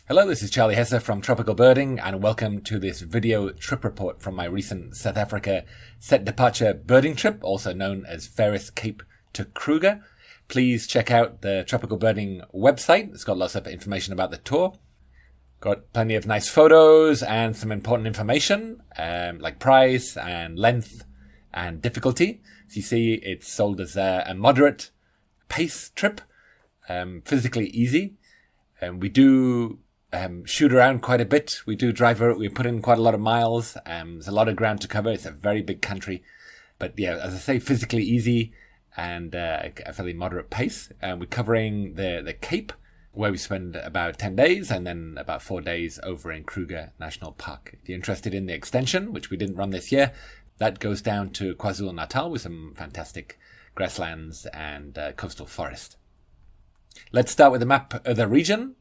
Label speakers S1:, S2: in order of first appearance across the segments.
S1: Hello, this is Charley Hesse from Tropical Birding, and welcome to this video trip report from my recent South Africa set departure birding trip, also known as Fairest Cape to Kruger. Please check out the Tropical Birding website. It's got lots of information about the tour. Got plenty of nice photos and some important information, like price and length and difficulty. As you see, it's sold as a moderate pace trip, physically easy. We do shoot around quite a bit. We do drive around. We put in quite a lot of miles. There's a lot of ground to cover. It's a very big country. But yeah, as I say, physically easy and a fairly moderate pace. We're covering the Cape, where we spend about 10 days and then about 4 days over in Kruger National Park. If you're interested in the extension, which we didn't run this year, that goes down to KwaZulu-Natal with some fantastic grasslands and coastal forest. Let's start with a map of the region.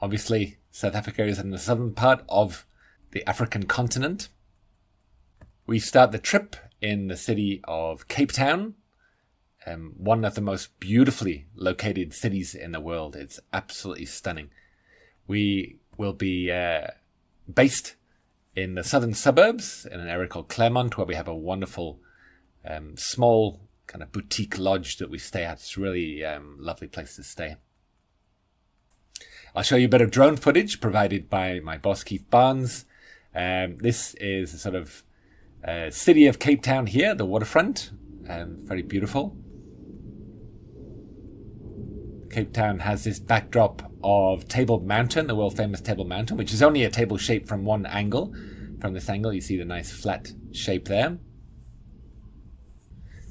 S1: Obviously, South Africa is in the southern part of the African continent. We start the trip in the city of Cape Town, one of the most beautifully located cities in the world. It's absolutely stunning. We will be based in the southern suburbs in an area called Claremont, where we have a wonderful small kind of boutique lodge that we stay at. It's a really lovely place to stay. I'll show you a bit of drone footage provided by my boss Keith Barnes. This is a sort of city of Cape Town here, the waterfront, very beautiful. Cape Town has this backdrop of Table Mountain, the world famous Table Mountain, which is only a table shape from one angle. From this angle you see the nice flat shape there.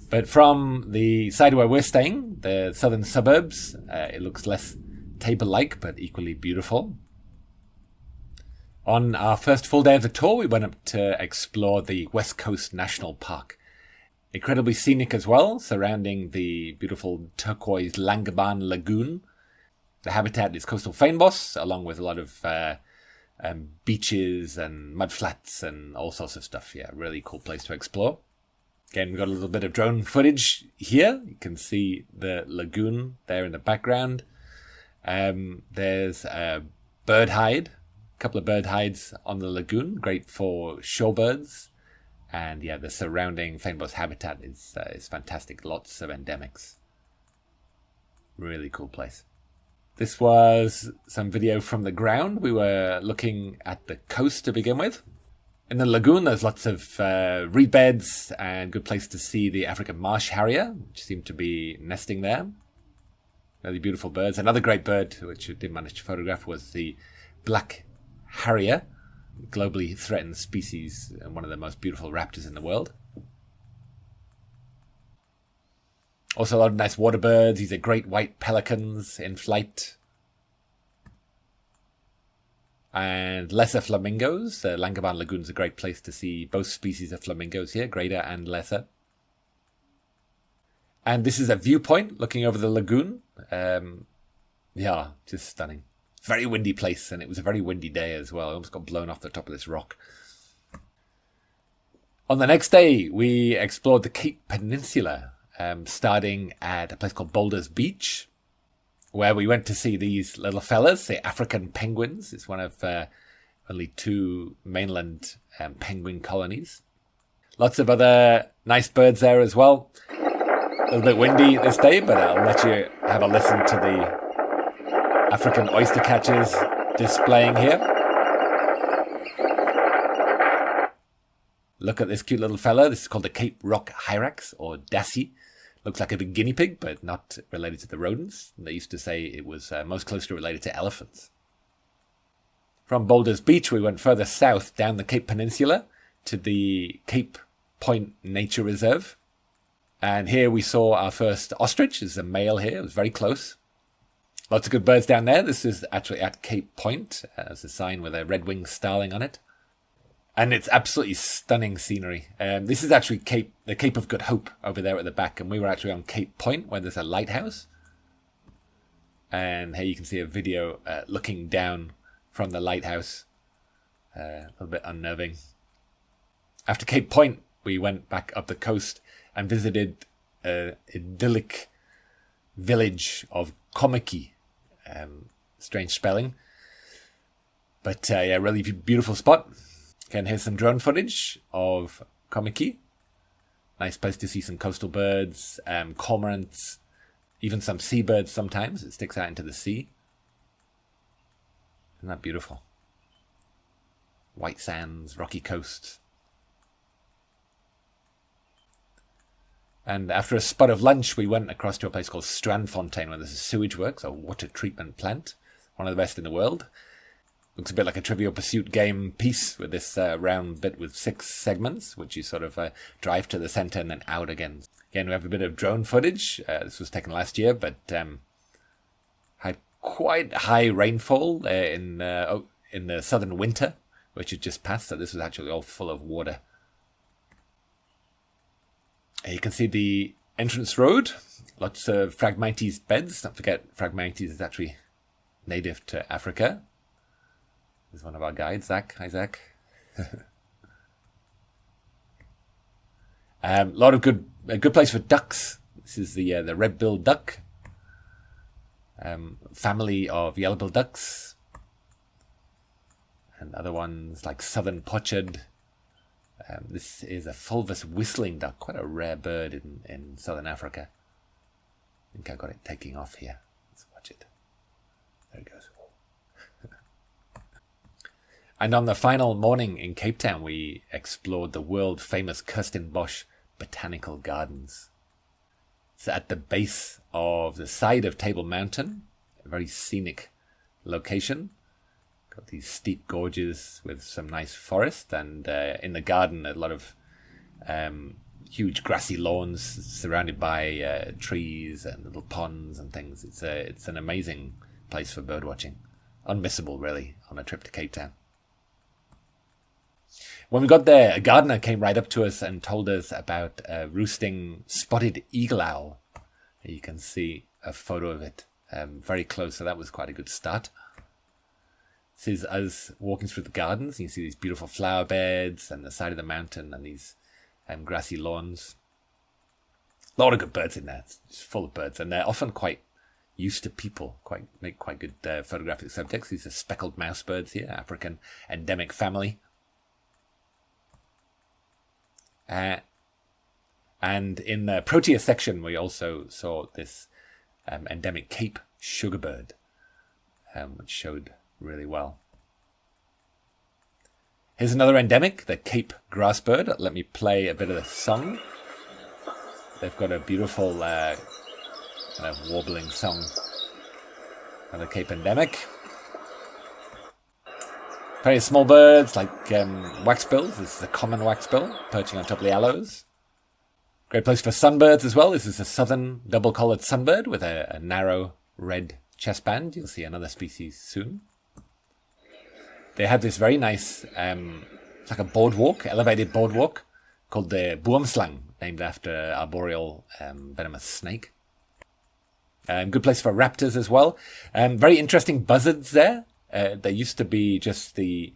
S1: But from the side where we're staying, the southern suburbs, it looks less table-like but equally beautiful. On our first full day of the tour, we went up to explore the West Coast National Park. Incredibly scenic as well, surrounding the beautiful turquoise Langebaan Lagoon. The habitat is coastal fynbos, along with a lot of beaches and mudflats and all sorts of stuff. Yeah, really cool place to explore. Again, we've got a little bit of drone footage here. You can see the lagoon there in the background. There's a bird hide, a couple of bird hides on the lagoon, great for shorebirds. And yeah, the surrounding fynbos habitat is fantastic. Lots of endemics. Really cool place. This was some video from the ground. We were looking at the coast to begin with. In the lagoon, there's lots of reed beds and good place to see the African marsh harrier, which seem to be nesting there. Really beautiful birds. Another great bird, which I did manage to photograph, was the black harrier, globally threatened species and one of the most beautiful raptors in the world. Also a lot of nice water birds. These are great white pelicans in flight. And lesser flamingos. Langebaan Lagoon is a great place to see both species of flamingos here, greater and lesser. And this is a viewpoint looking over the lagoon. Yeah, just stunning. Very windy place, and it was a very windy day as well. I almost got blown off the top of this rock. On the next day, we explored the Cape Peninsula, starting at a place called Boulders Beach, where we went to see these little fellas, the African penguins. It's one of only 2 mainland penguin colonies. Lots of other nice birds there as well. A little bit windy this day, but I'll let you have a listen to the African oyster catchers displaying here. Look at this cute little fella. This is called the Cape Rock Hyrax, or Dassie. Looks like a big guinea pig, but not related to the rodents. They used to say it was most closely related to elephants. From Boulders Beach, we went further south down the Cape Peninsula to the Cape Point Nature Reserve. And here we saw our first ostrich. There's a male here. It was very close. Lots of good birds down there. This is actually at Cape Point. There's a sign with a red-winged starling on it. And it's absolutely stunning scenery. This is actually the Cape of Good Hope over there at the back. And we were actually on Cape Point, where there's a lighthouse. And here you can see a video looking down from the lighthouse. A little bit unnerving. After Cape Point, we went back up the coast and visited an idyllic village of Komiki. Strange spelling. But yeah, really beautiful spot. Again, here's some drone footage of Komiki. Nice place to see some coastal birds, cormorants, even some seabirds sometimes. It sticks out into the sea. Isn't that beautiful? White sands, rocky coasts. And after a spot of lunch, we went across to a place called Strandfontein, where there's a sewage works, a water treatment plant, one of the best in the world. Looks a bit like a Trivial Pursuit game piece with this round bit with 6 segments, which you sort of drive to the center and then out again. Again, we have a bit of drone footage. This was taken last year, but had quite high rainfall in the southern winter, which had just passed. So this was actually all full of water. You can see the entrance road, lots of Phragmites beds. Don't forget, Phragmites is actually native to Africa. This is one of our guides, Zach. Hi, Zach. A good place for ducks. This is the red-billed duck, family of yellow-billed ducks, and other ones like southern pochard. This is a fulvous whistling duck, quite a rare bird in southern Africa. I think I got it taking off here. Let's watch it. There it goes. And on the final morning in Cape Town, we explored the world-famous Kirstenbosch Botanical Gardens. It's at the base of the side of Table Mountain, a very scenic location. Got these steep gorges with some nice forest, and in the garden a lot of huge grassy lawns surrounded by trees and little ponds and things. It's an amazing place for bird watching. Unmissable, really, on a trip to Cape Town. When we got there, a gardener came right up to us and told us about a roosting spotted eagle owl. You can see a photo of it very close, so that was quite a good start. This is us walking through the gardens. You can see these beautiful flower beds and the side of the mountain and these grassy lawns. A lot of good birds in there. It's just full of birds, and they're often quite used to people. Make quite good photographic subjects. These are speckled mouse birds here, African endemic family. And in the Protea section, we also saw this endemic Cape sugarbird, which showed really well. Here's another endemic, the Cape grassbird. Let me play a bit of the song. They've got a beautiful kind of warbling song of the Cape endemic. Very small birds like waxbills. This is a common waxbill perching on top of the aloes. Great place for sunbirds as well. This is a southern double-collared sunbird with a narrow red chest band. You'll see another species soon. They have this very nice, it's like a boardwalk, elevated boardwalk, called the boomslang, named after arboreal venomous snake. Good place for raptors as well. Very interesting buzzards there. There used to be just the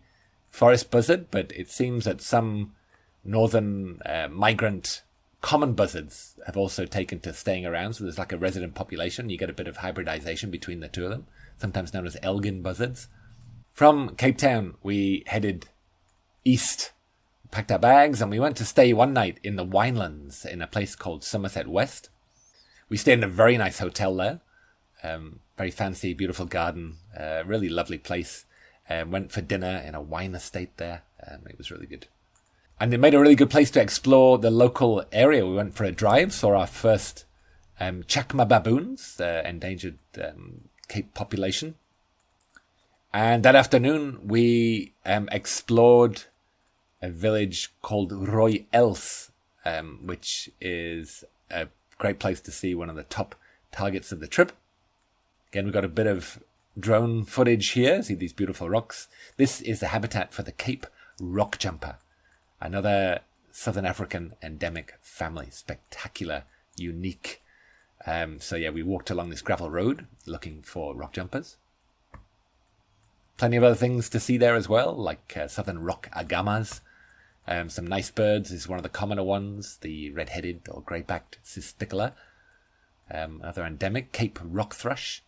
S1: forest buzzard, but it seems that some northern migrant common buzzards have also taken to staying around. So there's like a resident population. You get a bit of hybridization between the two of them, sometimes known as Elgin buzzards. From Cape Town, we headed east, packed our bags, and we went to stay one night in the Winelands in a place called Somerset West. We stayed in a very nice hotel there. Very fancy, beautiful garden, really lovely place. Went for dinner in a wine estate there. It was really good. And it made a really good place to explore the local area. We went for a drive, saw our first chacma baboons, the endangered Cape population. And that afternoon, we explored a village called Roy-Elf, which is a great place to see one of the top targets of the trip. Again, we've got a bit of drone footage here. See these beautiful rocks. This is the habitat for the Cape Rockjumper, another Southern African endemic family. Spectacular, unique. So yeah, we walked along this gravel road looking for rockjumpers. Plenty of other things to see there as well, like southern rock agamas. Some nice birds. This is one of the commoner ones, the red-headed or grey-backed cisticola. Another endemic, Cape rock thrush.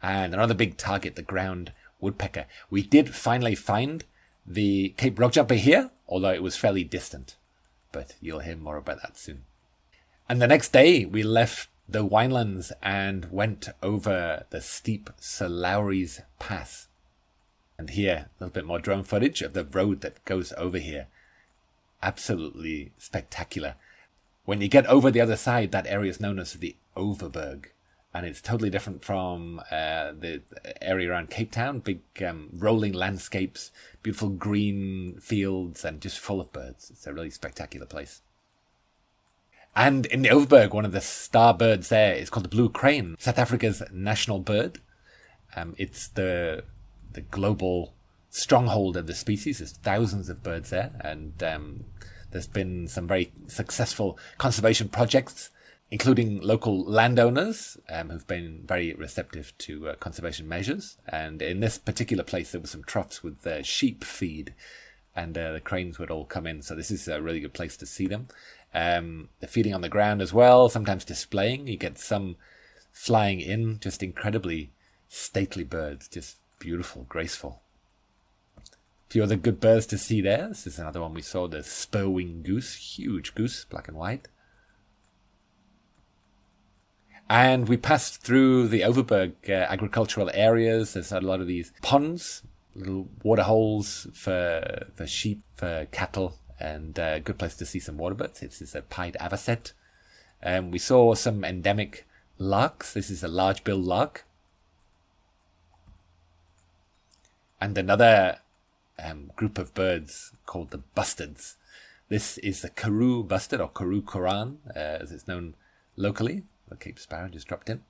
S1: And another big target, the ground woodpecker. We did finally find the Cape Rockjumper here, although it was fairly distant. But you'll hear more about that soon. And the next day, we left the Winelands and went over the steep Fairest Pass. And here, a little bit more drone footage of the road that goes over here. Absolutely spectacular. When you get over the other side, that area is known as the Overberg. And it's totally different from the area around Cape Town. Big rolling landscapes, beautiful green fields, and just full of birds. It's a really spectacular place. And in the Overberg, one of the star birds there is called the blue crane, South Africa's national bird. It's the global stronghold of the species. There's thousands of birds there, and there's been some very successful conservation projects, including local landowners who've been very receptive to conservation measures. And in this particular place, there were some troughs with sheep feed, and the cranes would all come in. So this is a really good place to see them. They're feeding on the ground as well, sometimes displaying. You get some flying in, just incredibly stately birds, just beautiful, graceful. A few other good birds to see there. This is another one we saw, the spur-winged goose, huge goose, black and white. And we passed through the Overberg agricultural areas. There's a lot of these ponds, little water holes for sheep, for cattle, and a good place to see some waterbirds. It's a pied avocet. We saw some endemic larks. This is a large-billed lark. And another group of birds called the bustards. This is the Karoo bustard, or Karoo Koran, as it's known locally. The Cape Sparrow just dropped in.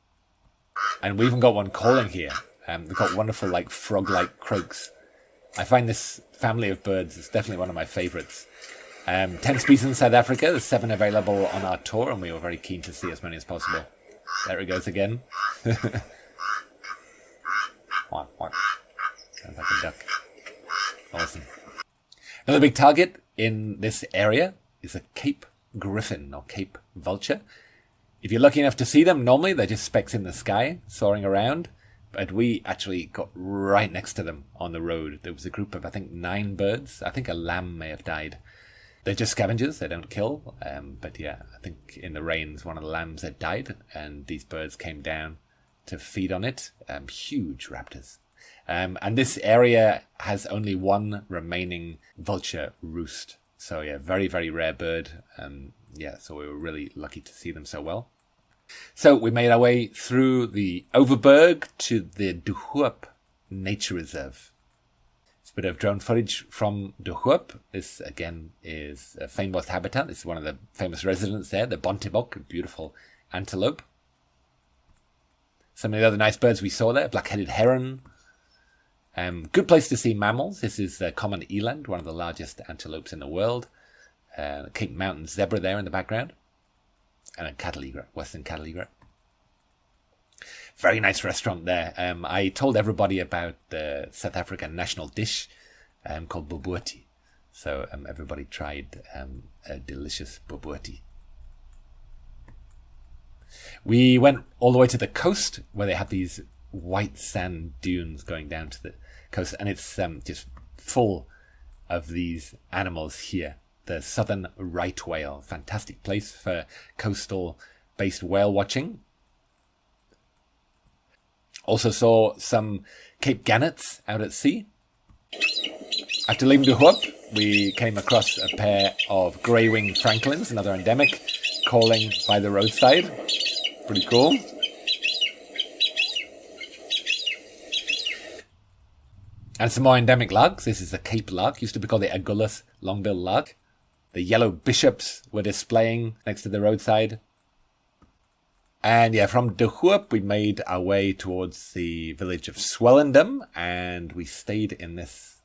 S1: And we even got one calling here. They've got wonderful, like, frog-like croaks. I find this family of birds is definitely one of my favourites. 10 species in South Africa. There's 7 available on our tour, and we were very keen to see as many as possible. There it goes again. Sounds like a duck. Awesome. Another big target in this area is a Cape griffin, or Cape vulture. If you're lucky enough to see them, normally they're just specks in the sky, soaring around. But we actually got right next to them on the road. There was a group of, I think, 9 birds. I think a lamb may have died. They're just scavengers. They don't kill. But yeah, I think in the rains, one of the lambs had died. And these birds came down to feed on it. Huge raptors. And this area has only one remaining vulture roost. So yeah, very, very rare bird. Yeah, so we were really lucky to see them so well. So we made our way through the Overberg to the De Hoop Nature Reserve. It's a bit of drone footage from De Hoop. This, again, is a fynbos habitat. This is one of the famous residents there, the Bontebok, a beautiful antelope. Some of the other nice birds we saw there, black-headed heron. Good place to see mammals. This is the common eland, one of the largest antelopes in the world. The Cape Mountain zebra there in the background. And a cattle egret, western cattle egret. Very nice restaurant there. I told everybody about the South African national dish called bobotie. So everybody tried a delicious bobotie. We went all the way to the coast where they have these white sand dunes going down to the coast. And it's just full of these animals here. The southern right whale, fantastic place for coastal-based whale watching. Also saw some Cape gannets out at sea. After leaving De Hoop, we came across a pair of grey-winged francolins, another endemic, calling by the roadside. Pretty cool. And some more endemic larks. This is the Cape lark, used to be called the Agulhas long-billed lark. The yellow bishops were displaying next to the roadside. And yeah, from De Hoop, we made our way towards the village of Swellendam, and we stayed in this,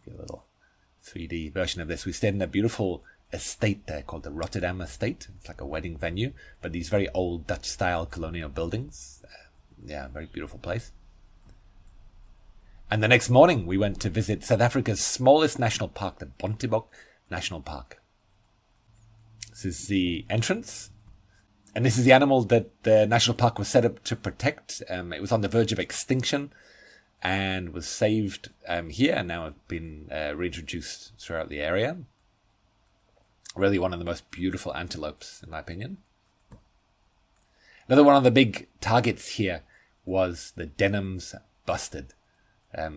S1: a little 3D version of this. We stayed in a beautiful estate there called the Rotterdam Estate. It's like a wedding venue, but these very old Dutch-style colonial buildings. Yeah, very beautiful place. And the next morning, we went to visit South Africa's smallest national park, the Bontebok National Park. This is the entrance. And this is the animal that the national park was set up to protect. It was on the verge of extinction. and was saved here and now have been reintroduced throughout the area. Really one of the most beautiful antelopes, in my opinion. Another one of the big targets here was the Denham's bustard.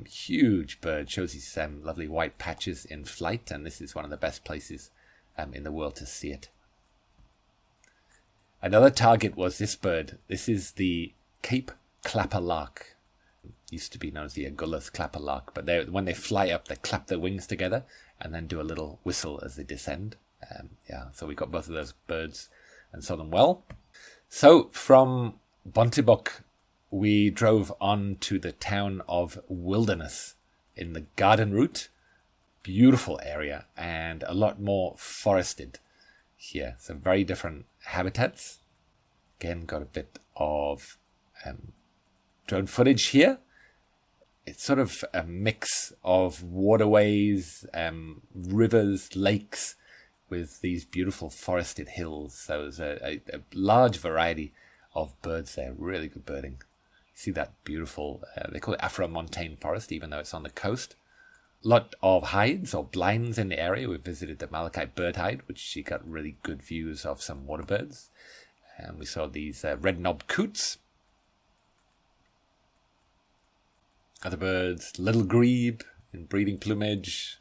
S1: Huge bird, shows these lovely white patches in flight, and this is one of the best places in the world to see it. Another target was this bird. This is the Cape clapper lark. It used to be known as the Agulhas clapper lark, but when they fly up, they clap their wings together and then do a little whistle as they descend. So we got both of those birds and saw them well. So from Bontebok, we drove on to the town of Wilderness in the garden route. Beautiful area and a lot more forested here. Some very different habitats. Again, got a bit of drone footage here. It's sort of a mix of waterways, rivers, lakes, with these beautiful forested hills. So there's a large variety of birds there. Really good birding. See that beautiful, they call it Afro-montane forest, even though it's on the coast. Lot of hides or blinds in the area. We visited the Malachite bird hide, which you got really good views of some water birds. And we saw these red-knobbed coots. Other birds, little grebe in breeding plumage.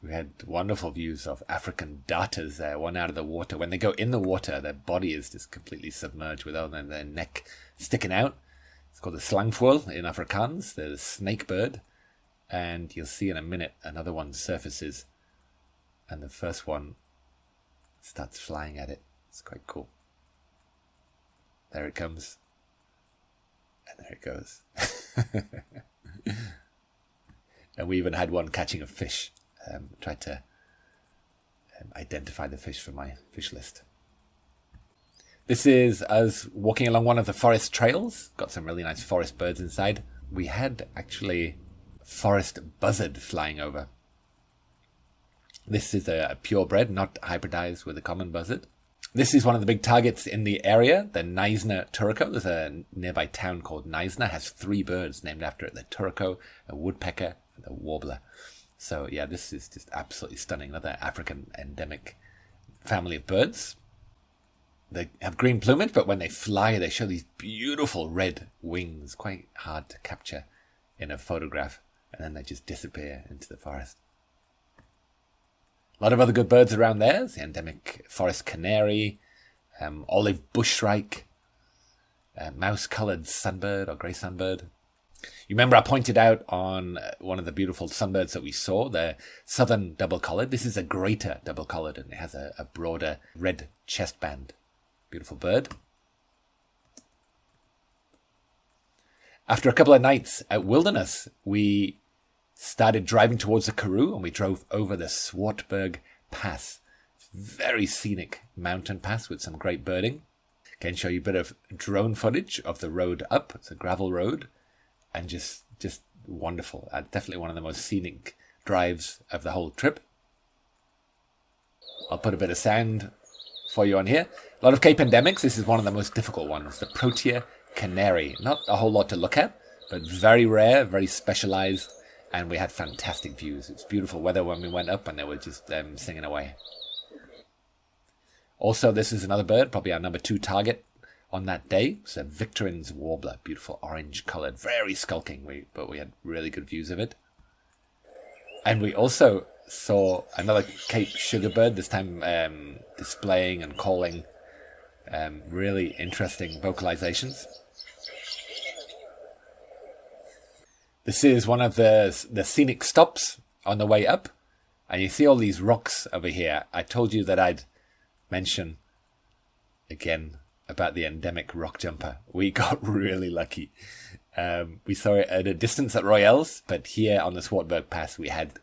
S1: We had wonderful views of African darters there, one out of the water. When they go in the water, their body is just completely submerged with only their neck sticking out. It's called the slangvoël in Afrikaans, the snake bird. And you'll see in a minute another one surfaces. And the first one starts flying at it. It's quite cool. There it comes. And there it goes. And we even had one catching a fish. Tried to identify the fish for my fish list. This is us walking along one of the forest trails. Got some really nice forest birds inside. We had actually forest buzzard flying over. This is a purebred, not hybridized with a common buzzard. This is one of the big targets in the area, the Knysna Turaco. There's a nearby town called Knysna, has 3 birds named after it, the Turaco, a woodpecker, and a warbler. So yeah, this is just absolutely stunning. Another African endemic family of birds. They have green plumage, but when they fly, they show these beautiful red wings. Quite hard to capture in a photograph. And then they just disappear into the forest. A lot of other good birds around there. The endemic forest canary, olive bushshrike, mouse-coloured sunbird or grey sunbird. You remember I pointed out on one of the beautiful sunbirds that we saw, the southern double-collared. This is a greater double-collared, and it has a broader red chest band. Beautiful bird. After a couple of nights at Wilderness, we started driving towards the Karoo, and we drove over the Swartberg Pass. Very scenic mountain pass with some great birding. Can show you a bit of drone footage of the road up. It's a gravel road. And just wonderful. Definitely one of the most scenic drives of the whole trip. I'll put a bit of sound for you on here. A lot of Cape endemics. This is one of the most difficult ones. The Protea canary. Not a whole lot to look at, but very rare, very specialized. And we had fantastic views. It's beautiful weather when we went up, and they were just singing away. Also, this is another bird, probably our number 2 target on that day. It's a Victorine's warbler, beautiful orange coloured, very skulking, but we had really good views of it. And we also saw another Cape sugarbird, this time displaying and calling really interesting vocalizations. This is one of the scenic stops on the way up, and you see all these rocks over here. I told you that I'd mention again about the endemic Rockjumper. We got really lucky. We saw it at a distance at Roy-Elf, but here on the Swartberg Pass we had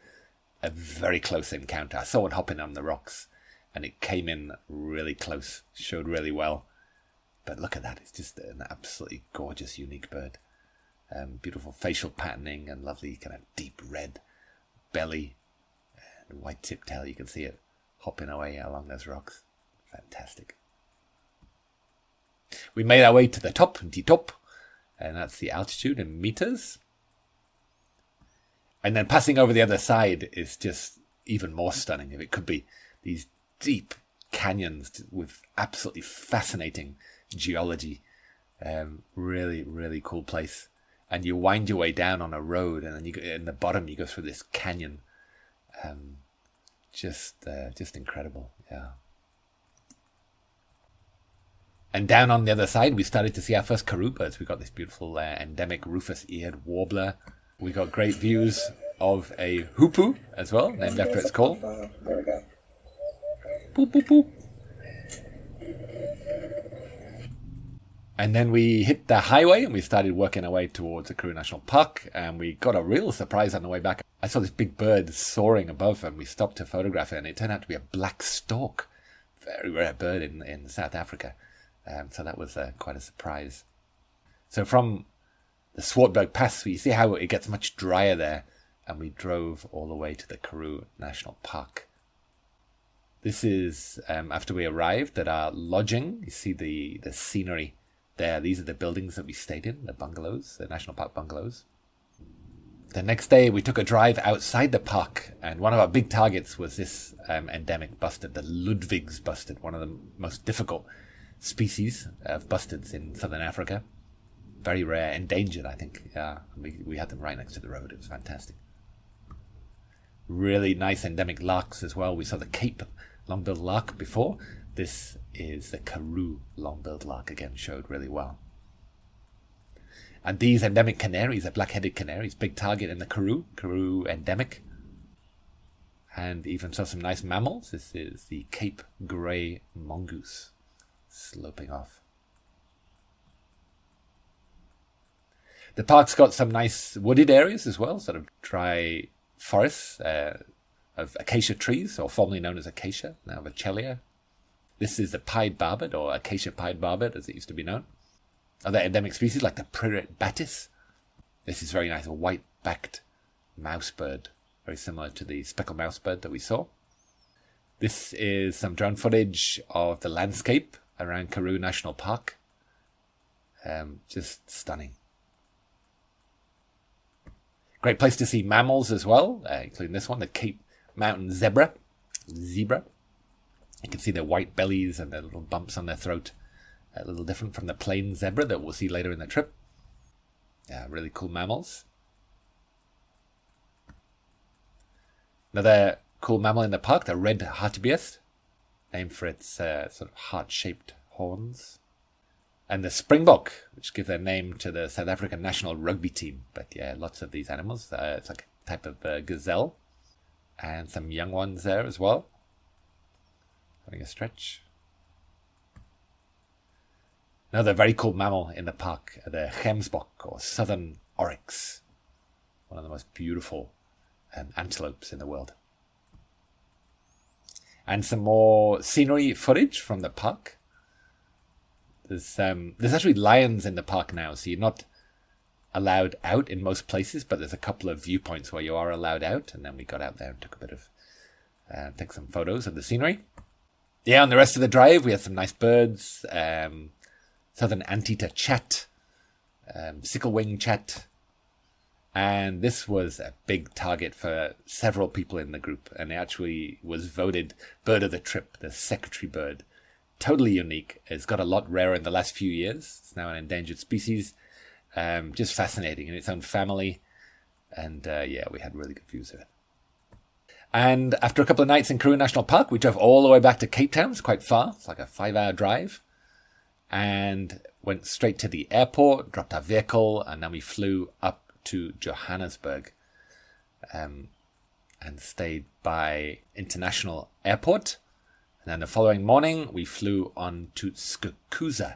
S1: a very close encounter. I saw one hopping on the rocks, and it came in really close, showed really well. But look at that, it's just an absolutely gorgeous, unique bird. Beautiful facial patterning and lovely kind of deep red belly and white tip tail. You can see it hopping away along those rocks. Fantastic. We made our way to the top, And that's the altitude in meters. And then passing over the other side is just even more stunning. It could be these deep canyons with absolutely fascinating geology. Really, really cool place. And you wind your way down on a road, and then you go, in the bottom you go through this canyon. Just incredible, yeah. And down on the other side, we started to see our first Karoo birds. We got this beautiful endemic rufous-eared warbler. We got great views of a hoopoe as well, named after its call.
S2: There we go.
S1: Boop, boop, boop. And then we hit the highway and we started working our way towards the Karoo National Park, and we got a real surprise on the way back. I saw this big bird soaring above, and we stopped to photograph it, and it turned out to be a black stork. Very rare bird in South Africa. So that was quite a surprise. So from the Swartberg Pass, you see how it gets much drier there, and we drove all the way to the Karoo National Park. This is after we arrived at our lodging. You see the scenery there. These are the buildings that we stayed in, the bungalows, the National Park bungalows. The next day we took a drive outside the park, and one of our big targets was this endemic bustard, the Ludwig's bustard, one of the most difficult species of bustards in southern Africa. Very rare, endangered, I think. Yeah, we had them right next to the road. It was fantastic. Really nice endemic larks as well. We saw the Cape long-billed lark before. This is the Karoo long-billed lark, again, showed really well. And these endemic canaries are black-headed canaries, big target in the Karoo endemic. And even saw some nice mammals. This is the Cape grey mongoose, sloping off. The park's got some nice wooded areas as well, sort of dry forests of acacia trees, or formerly known as acacia, now Vachelia. This is the pied barbet, or acacia pied barbet as it used to be known. Other endemic species like the Prurit batis. This is very nice, a white-backed mouse bird, very similar to the speckled mouse bird that we saw. This is some drone footage of the landscape around Karoo National Park. Just stunning. Great place to see mammals as well, including this one, the Cape Mountain zebra. You can see their white bellies and their little bumps on their throat. A little different from the plain zebra that we'll see later in the trip. Yeah, really cool mammals. Another cool mammal in the park, the red hartebeest, named for its sort of heart-shaped horns. And the springbok, which give their name to the South African national rugby team. But yeah, lots of these animals. It's like a type of gazelle. And some young ones there as well. Having a stretch. Another very cool mammal in the park, the gemsbok, or southern oryx. One of the most beautiful antelopes in the world. And some more scenery footage from the park. There's actually lions in the park now, so you're not allowed out in most places, but there's a couple of viewpoints where you are allowed out, and then we got out there and took a bit of took some photos of the scenery. Yeah, on the rest of the drive we had some nice birds, southern anteater chat, sickle-wing chat, and this was a big target for several people in the group, and it actually was voted bird of the trip, the secretary bird. Totally unique. It's got a lot rarer in the last few years. It's now an endangered species. Just fascinating in its own family. And yeah, we had really good views of it. And after a couple of nights in Karoo National Park, we drove all the way back to Cape Town. It's quite far. It's like a 5-hour drive. And went straight to the airport, dropped our vehicle, and then we flew up to Johannesburg and stayed by International Airport. And then the following morning, we flew on to Skukuza,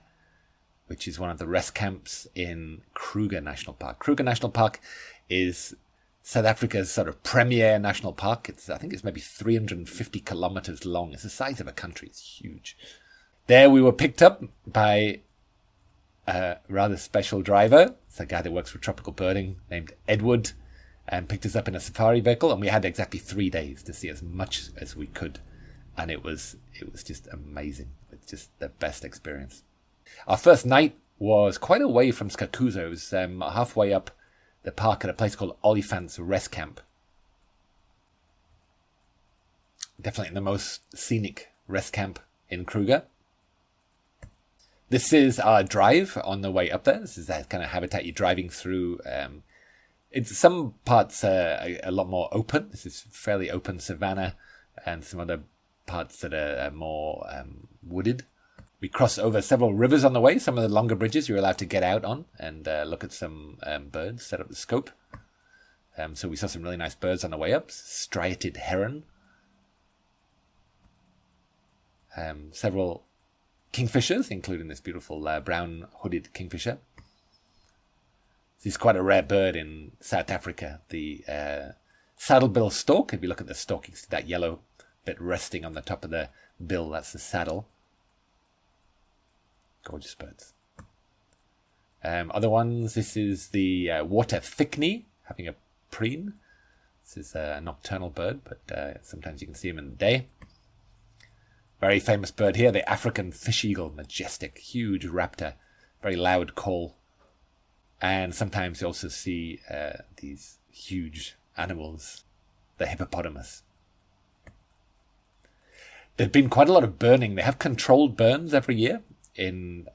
S1: which is one of the rest camps in Kruger National Park. Kruger National Park is South Africa's sort of premier national park. I think it's maybe 350 kilometers long. It's the size of a country. It's huge. There we were picked up by a rather special driver. It's a guy that works for tropical birding named Edward, and picked us up in a safari vehicle. And we had exactly 3 days to see as much as we could. And it was just amazing. It's just the best experience. Our first night was quite away from Skakuza. It was halfway up the park at a place called Olifant's Rest Camp. Definitely the most scenic rest camp in Kruger. This is our drive on the way up there. This is that kind of habitat you're driving through. It's some parts are a lot more open. This is fairly open savanna, and some other parts that are more wooded. We cross over several rivers on the way. Some of the longer bridges you're allowed to get out on and look at some birds, set up the scope. So we saw some really nice birds on the way up. Striated heron. Several kingfishers, including this beautiful brown hooded kingfisher. This is quite a rare bird in South Africa. The saddlebill stork. If you look at the stork, you can see that yellow bit resting on the top of the bill. That's the saddle. Gorgeous birds. Other ones, this is the water thickney, having a preen. This is a nocturnal bird, but sometimes you can see them in the day. Very famous bird here, the African fish eagle, majestic, huge raptor, very loud call. And sometimes you also see these huge animals, the hippopotamus. There's been quite a lot of burning. They have controlled burns every year in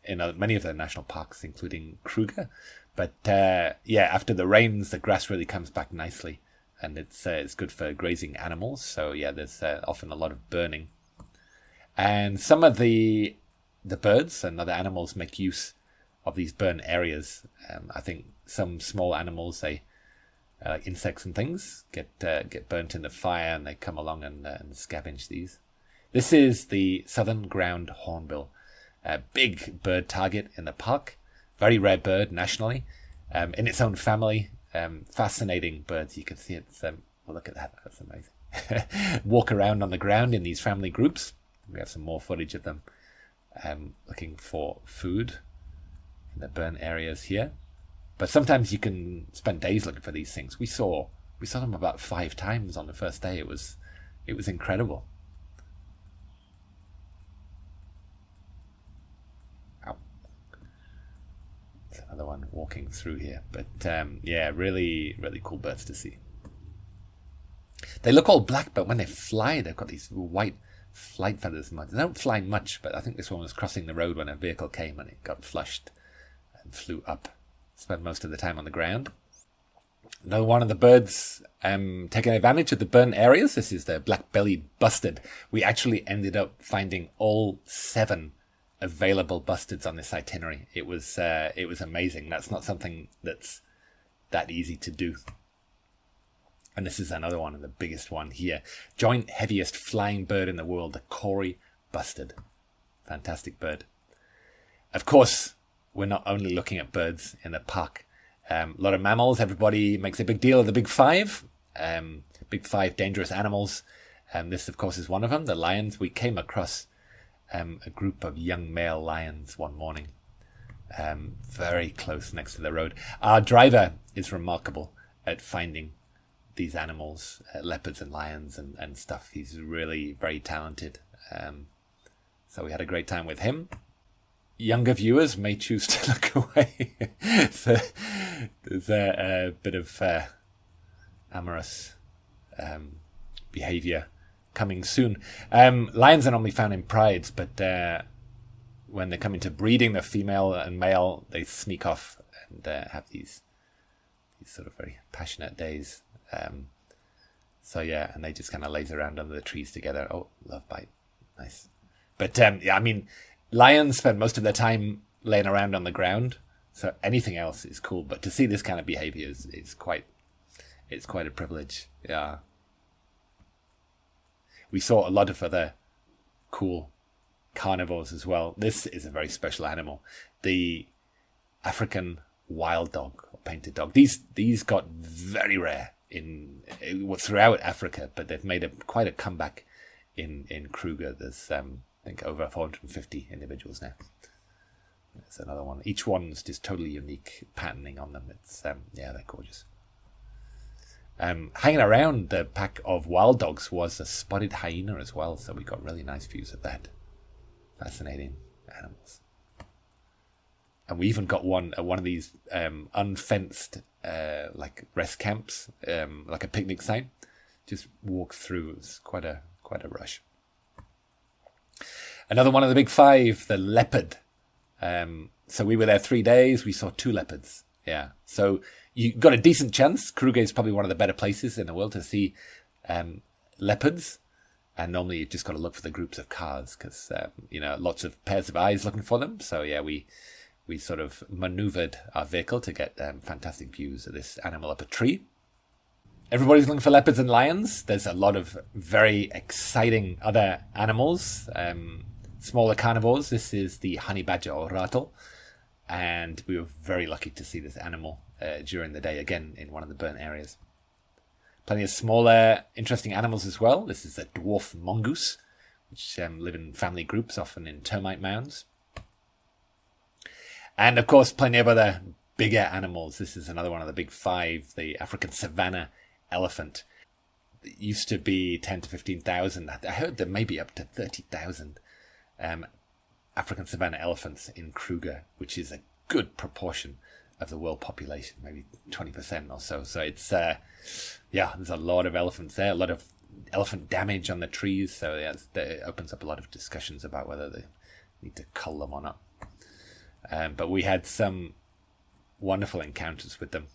S1: many of the national parks, including Kruger. But after the rains, the grass really comes back nicely. And it's good for grazing animals. So yeah, there's often a lot of burning. And some of the birds and other animals make use of these burn areas. I think some small animals, they like insects and things, get burnt in the fire, and they come along and scavenge these. This is the southern ground hornbill, a big bird target in the park. Very rare bird nationally, in its own family. Fascinating birds. You can see it. Look at that. That's amazing. Walk around on the ground in these family groups. We have some more footage of them looking for food in the burn areas here. But sometimes you can spend days looking for these things. We saw them about 5 times on the first day. It was incredible. Another one walking through here, but really cool birds to see. They look all black, but when they fly, they've got these white flight feathers. They don't fly much, but I think this one was crossing the road when a vehicle came and it got flushed and flew up. Spent most of the time on the ground. Another one of the birds taking advantage of the burn areas. This is the black-bellied bustard. We actually ended up finding all 7 available bustards on this itinerary. It was amazing. That's not something that's that easy to do. And this is another one, and the biggest one here. Joint heaviest flying bird in the world, the Kori bustard. Fantastic bird. Of course, we're not only looking at birds in the park. A lot of mammals. Everybody makes a big deal of the big 5. Big 5 dangerous animals. This, of course, is one of them, the lions. We came across a group of young male lions one morning, very close next to the road. Our driver is remarkable at finding these animals, leopards and lions and stuff. He's really very talented. So we had a great time with him. Younger viewers may choose to look away. So there's a bit of amorous behavior coming soon. Lions are normally found in prides, but when they come into breeding, the female and male, they sneak off and have these sort of very passionate days. And they just kind of laze around under the trees together. Oh, love bite. Nice. But lions spend most of their time laying around on the ground, so anything else is cool. But to see this kind of behavior is quite a privilege. Yeah. We saw a lot of other cool carnivores as well. This is a very special animal. The African wild dog, or painted dog. These got very rare throughout Africa, but they've made quite a comeback in Kruger. There's I think over 450 individuals now. There's another one. Each one's just totally unique patterning on them. It's they're gorgeous. Hanging around the pack of wild dogs was a spotted hyena as well, so we got really nice views of that. Fascinating animals. And we even got one at one of these unfenced like rest camps, like a picnic site. Just walked through. It was quite a rush. Another one of the big five, the leopard. So we were there 3 days. We saw 2 leopards. Yeah. So you got a decent chance. Kruger is probably one of the better places in the world to see leopards. And normally you've just got to look for the groups of cars because, lots of pairs of eyes looking for them. So yeah, we sort of maneuvered our vehicle to get fantastic views of this animal up a tree. Everybody's looking for leopards and lions. There's a lot of very exciting other animals, smaller carnivores. This is the honey badger or rattle. And we were very lucky to see this animal during the day, again, in one of the burnt areas. Plenty of smaller, interesting animals as well. This is a dwarf mongoose, which live in family groups, often in termite mounds. And, of course, plenty of other bigger animals. This is another one of the big five, the African savanna elephant. It used to be 10 to 15,000. I heard there may be up to 30,000 African savanna elephants in Kruger, which is a good proportion of the world population, maybe 20% or so. So it's, there's a lot of elephants there, a lot of elephant damage on the trees. So yeah, it opens up a lot of discussions about whether they need to cull them or not. But we had some wonderful encounters with them.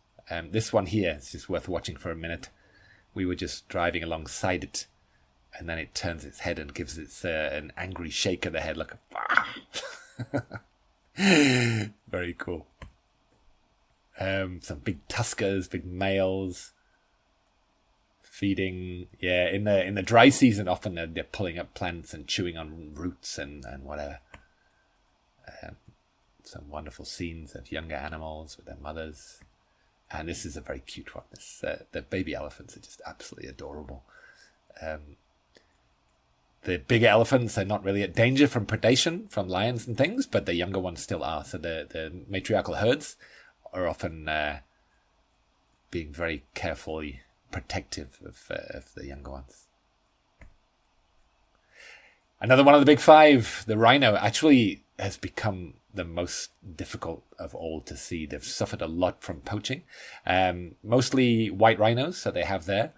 S1: This one here is just worth watching for a minute. We were just driving alongside it, and then it turns its head and gives it an angry shake of the head, like very cool. Some big tuskers, big males, feeding. Yeah, in the dry season, often they're pulling up plants and chewing on roots and whatever. Some wonderful scenes of younger animals with their mothers. And this is a very cute one. The baby elephants are just absolutely adorable. The bigger elephants are not really at danger from predation from lions and things, but the younger ones still are. So the matriarchal herds are often being very carefully protective of the younger ones. Another one of the big five, the rhino, actually has become the most difficult of all to see. They've suffered a lot from poaching. Mostly white rhinos, so they have there.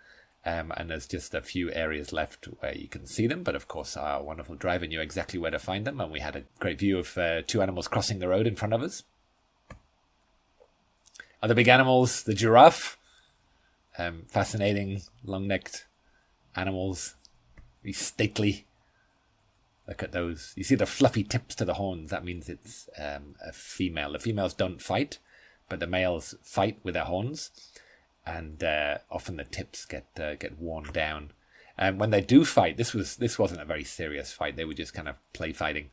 S1: And there's just a few areas left where you can see them. But of course, our wonderful driver knew exactly where to find them. And we had a great view of 2 animals crossing the road in front of us. Other big animals, the giraffe. Fascinating, long-necked animals. Very stately. Look at those. You see the fluffy tips to the horns. That means it's a female. The females don't fight, but the males fight with their horns. And often the tips get worn down. And when they do fight, this wasn't a very serious fight. They were just kind of play fighting.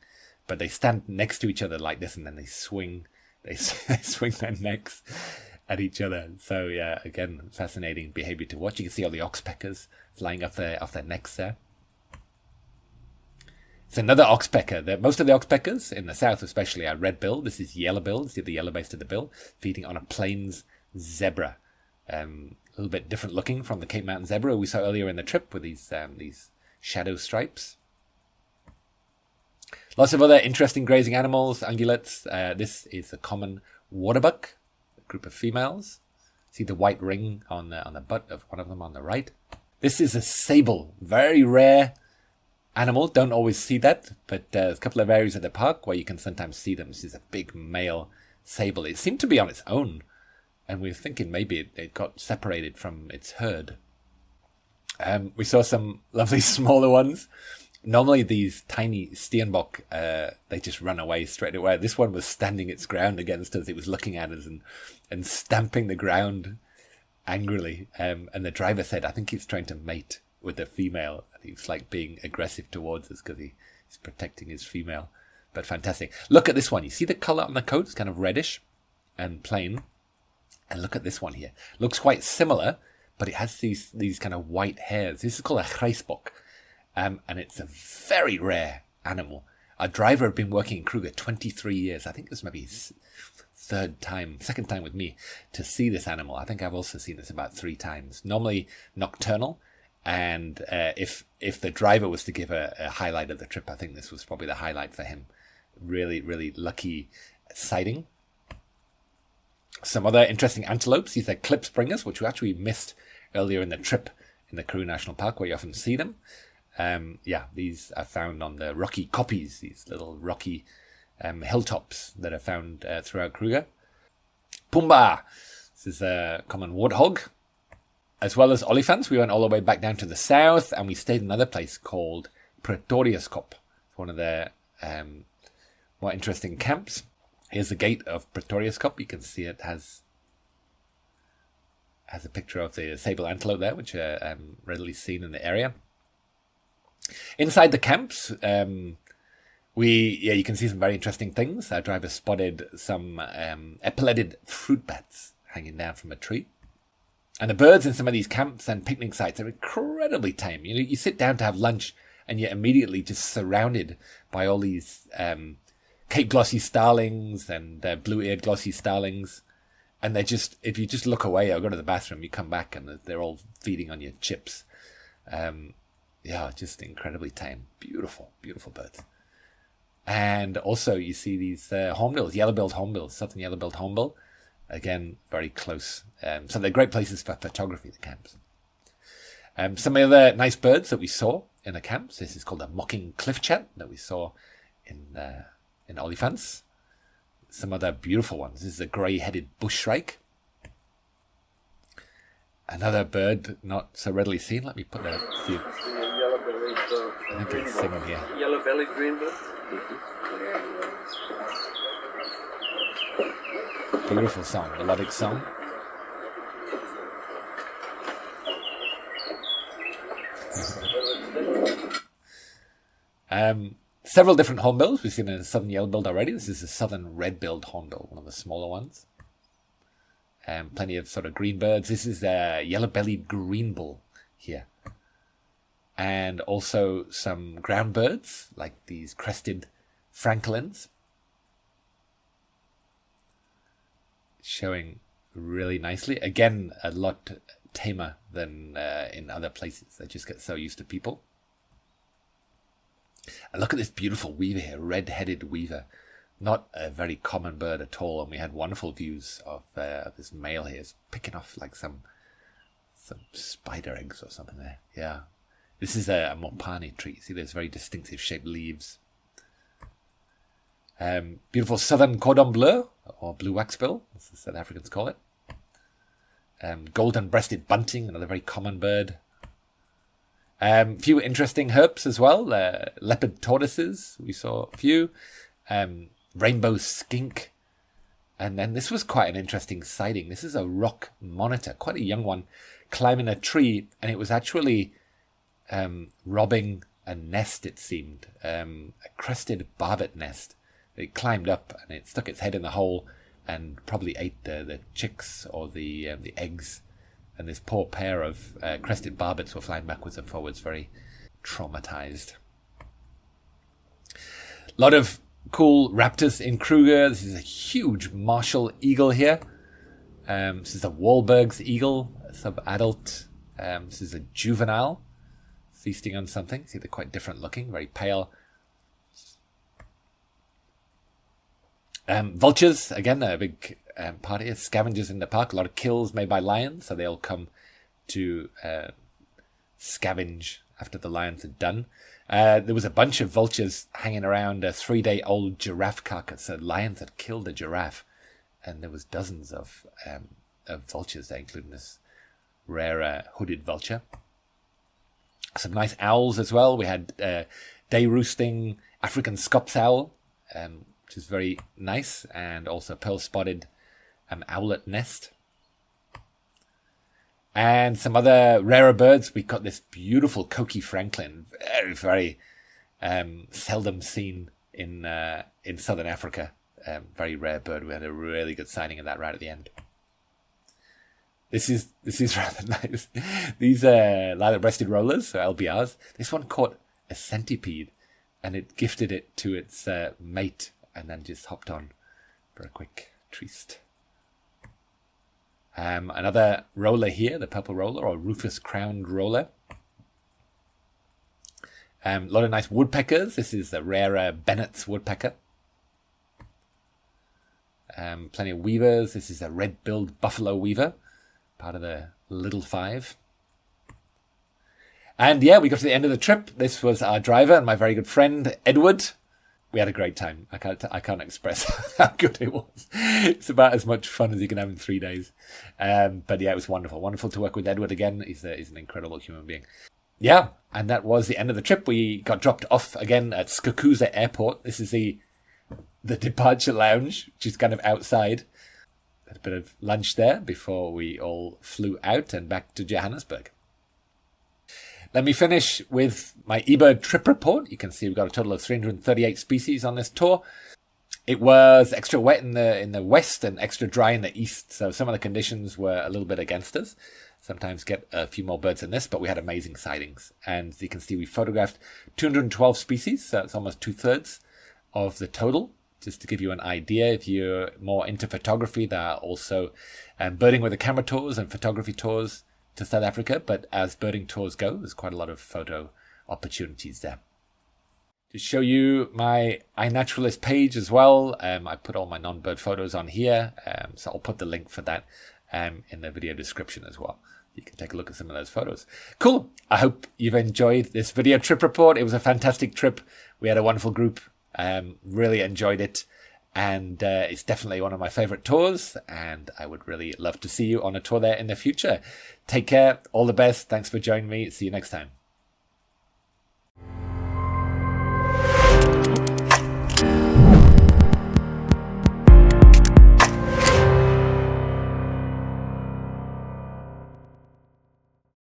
S1: But they stand next to each other like this, and then they swing. They swing their necks at each other. So yeah, again, fascinating behavior to watch. You can see all the oxpeckers flying off their necks there. It's another oxpecker. Most of the oxpeckers in the south especially are red-billed. This is yellow-billed. See the yellow base to the bill, feeding on a plains zebra. A little bit different looking from the Cape Mountain zebra we saw earlier in the trip with these shadow stripes. Lots of other interesting grazing animals, ungulates. This is a common waterbuck, a group of females. See the white ring on the butt of one of them on the right. This is a sable, very rare animal. Don't always see that, but there's a couple of areas of the park where you can sometimes see them. This is a big male sable. It seemed to be on its own, and we were thinking maybe it got separated from its herd. We saw some lovely smaller ones. Normally these tiny Steenbok, they just run away straight away. This one was standing its ground against us. It was looking at us and stamping the ground angrily. And the driver said, I think he's trying to mate with the female. And he was like being aggressive towards us because he's protecting his female. But fantastic. Look at this one. You see the color on the coat? It's kind of reddish and plain. And look at this one here. Looks quite similar, but it has these kind of white hairs. This is called a Grijsbok. And it's a very rare animal. Our driver had been working in Kruger 23 years. I think this might be his second time with me to see this animal. I think I've also seen this about 3 times. Normally nocturnal. And if the driver was to give a highlight of the trip, I think this was probably the highlight for him. Really, really lucky sighting. Some other interesting antelopes. These are klipspringers, which we actually missed earlier in the trip in the Karoo National Park, where you often see them. These are found on the rocky koppies, these little rocky hilltops that are found throughout Kruger. Pumba, this is a common warthog. As well as olifants, we went all the way back down to the south, and we stayed in another place called Pretorius Kop, one of the more interesting camps. Here's the gate of Pretorius Kop. You can see it has a picture of the sable antelope there, which are readily seen in the area. Inside the camps, you can see some very interesting things. Our driver spotted some epauletted fruit bats hanging down from a tree. And the birds in some of these camps and picnic sites are incredibly tame. You know, you sit down to have lunch and you're immediately just surrounded by all these Cape glossy starlings and blue-eared glossy starlings. And they're just, if you just look away or go to the bathroom, you come back and they're all feeding on your chips. Just incredibly tame. Beautiful, beautiful birds. And also you see these hornbills, yellow-billed hornbills, southern yellow-billed hornbill. Again, very close. So they're great places for photography, the camps. Some of the other nice birds that we saw in the camps. This is called a mocking cliffchat that we saw in olifants. Some other beautiful ones. This is a grey-headed bush shrike. Another bird not so readily seen. Let me put that a few. I think it's singing here.
S2: Yellow-bellied greenbird.
S1: Beautiful song, melodic song. Several different hornbills. We've seen a southern yellow-billed already. This is a southern red-billed hornbill, one of the smaller ones. Plenty of sort of green birds. This is a yellow-bellied greenbull here. And also some ground birds, like these crested francolins. Showing really nicely. Again, a lot tamer than in other places. They just get so used to people. And look at this beautiful weaver here, red-headed weaver. Not a very common bird at all, and we had wonderful views of this male here. It's picking off like some spider eggs or something there. Yeah. This is a mopane tree. See those very distinctive shaped leaves. Beautiful southern cordon bleu, or blue waxbill, as the South Africans call it. Golden-breasted bunting, another very common bird. Few interesting herps as well. Leopard tortoises, we saw a few. Rainbow skink. And then this was quite an interesting sighting. This is a rock monitor, quite a young one, climbing a tree. And it was actually robbing a nest, it seemed. A crested barbet nest. It climbed up and it stuck its head in the hole and probably ate the chicks or the eggs. And this poor pair of crested barbets were flying backwards and forwards, very traumatized. A lot of cool raptors in Kruger. This is a huge martial eagle here. This is a Wahlberg's eagle, a sub-adult. This is a juvenile feasting on something. See, they're quite different looking, very pale. Vultures, again, a big party of scavengers in the park. A lot of kills made by lions, so they all come to scavenge after the lions are done. There was a bunch of vultures hanging around a 3-day-old giraffe carcass. So lions had killed a giraffe, and there was dozens of vultures there, including this rare hooded vulture. Some nice owls as well. We had day roosting African scops owl, which is very nice, and also pearl-spotted owlet nest. And some other rarer birds. We got this beautiful Coqui franklin, very, very seldom seen in southern Africa. Very rare bird. We had a really good sighting of that right at the end. This is rather nice. These lilac-breasted rollers, so LBRs. This one caught a centipede, and it gifted it to its mate, and then just hopped on for a quick tryst. Another roller here, the purple roller, or rufous-crowned roller. A lot of nice woodpeckers. This is the rare Bennett's woodpecker. Plenty of weavers. This is a red-billed buffalo weaver, part of the Little Five. And yeah, we got to the end of the trip. This was our driver and my very good friend, Edward. We had a great time. I can't express how good it was. It's about as much fun as you can have in 3 days. But yeah, it was wonderful. Wonderful to work with Edward again. He's an incredible human being. Yeah, and that was the end of the trip. We got dropped off again at Skukuza Airport. This is the departure lounge, which is kind of outside. Had a bit of lunch there before we all flew out and back to Johannesburg. Let me finish with my eBird trip report. You can see we've got a total of 338 species on this tour. It was extra wet in the west and extra dry in the east, so some of the conditions were a little bit against us. Sometimes get a few more birds than this, but we had amazing sightings. And as you can see, we photographed 212 species, so it's almost 2/3 of the total. Just to give you an idea, if you're more into photography, there are also birding with a camera tours and photography tours to South Africa, but as birding tours go, there's quite a lot of photo opportunities there. To show you my iNaturalist page as well, I put all my non-bird photos on here, so I'll put the link for that in the video description as well. You can take a look at some of those photos. Cool. I hope you've enjoyed this video trip report. It was a fantastic trip. We had a wonderful group. Really enjoyed it. And it's definitely one of my favorite tours. And I would really love to see you on a tour there in the future. Take care. All the best. Thanks for joining me. See you next time.